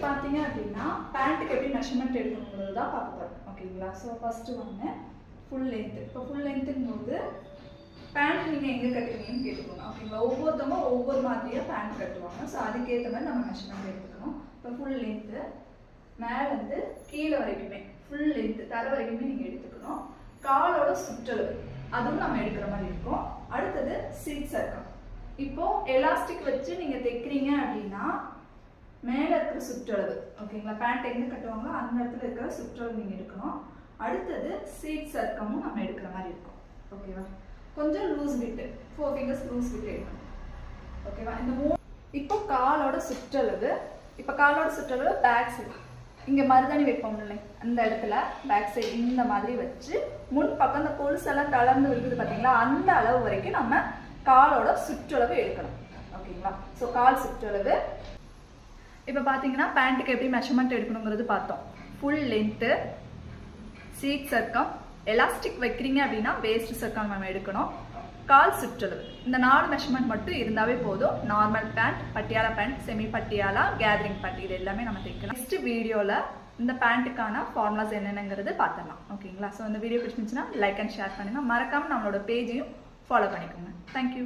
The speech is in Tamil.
பார்த்தீங்க அப்படின்னா பேண்ட்டுக்கு எப்படி மெஷர்மெண்ட் எடுக்கணுங்கிறது தான் பார்க்க போகிறோம். ஓகேங்களா? ஸோ ஃபஸ்ட்டு ஒன்று ஃபுல் லென்த்து. இப்போ ஃபுல் லென்த்துங்கும் போது பேண்ட் நீங்கள் எங்கே கட்டுவீங்கன்னு கேட்டுக்கோங்க. ஓகேங்களா? ஒவ்வொருத்தவங்க ஒவ்வொரு மாதிரியாக பேண்ட் கட்டுவாங்க. ஸோ அதுக்கேற்ற மாதிரி நம்ம மெஷர்மெண்ட் எடுத்துக்கணும். இப்போ ஃபுல் லென்த்து மேலேருந்து கீழே வரைக்குமே ஃபுல் லென்த்து தர வரைக்குமே நீங்கள் எடுத்துக்கணும். காலோட சுற்றளவு அதுவும் நம்ம எடுக்கிற மாதிரி இருக்கும். அடுத்தது சீட் சர்க்கம். இப்போ எலாஸ்டிக் வச்சு நீங்கள் தைக்கிறீங்க அப்படின்னா மேலே இருக்கிற சுற்றளவு, ஓகேங்களா? பேண்ட் எங்கே கட்டுவாங்களோ அந்த இடத்துல இருக்கிற சுற்றளவு நீங்கள் எடுக்கணும். அடுத்தது சீட் சர்க்கமும் நம்ம எடுக்கிற மாதிரி இருக்கும். ஓகேவா? கொஞ்சம் லூஸ் விட்டு 4 fingers லூஸ் விட்டு எடுக்கணும். ஓகேவா? இந்த இப்போ காலோட சுற்றளவு, இப்போ காலோட சுற்றளவு பேக் சைடு இங்கே மருதாணி வைப்போம் இல்லை அந்த இடத்துல பேக் சைடு இந்த மாதிரி வச்சு முன் பக்கம் இந்த கொலுசெல்லாம் தளர்ந்து விழுகுது பார்த்தீங்களா, அந்த அளவு வரைக்கும் நம்ம காலோட சுற்றளவு எடுக்கணும். ஓகேங்களா? ஸோ கால் சுற்றளவு. இப்போ பார்த்தீங்கன்னா பேண்ட்டுக்கு எப்படி மெஷர்மெண்ட் எடுக்கணுங்கிறது பார்த்தோம். ஃபுல் லென்த்து, சீட் சர்க்கம், எலாஸ்டிக் வைக்கிறீங்க அப்படின்னா வேஸ்ட் சர்க்கம் நம்ம எடுக்கணும், கால் சுற்றளவு. இந்த 4 மெஷர்மெண்ட் மட்டும் இருந்தாவே போதும். Normal pant, Patiala pant, semi Patiala, gathering pant இது எல்லாமே நம்ம தைக்கலாம். நெக்ஸ்ட் வீடியோவில் இந்த பேண்ட்டுக்கான ஃபார்முலாஸ் என்னென்னங்கிறது பார்த்துடலாம். ஓகேங்களா? ஸோ இந்த வீடியோ பிடிச்சிருந்துச்சுன்னா லைக் அண்ட் ஷேர் பண்ணுங்கள். மறக்காமல் நம்மளோட பேஜையும் ஃபாலோ பண்ணிக்கோங்க. தேங்க்யூ.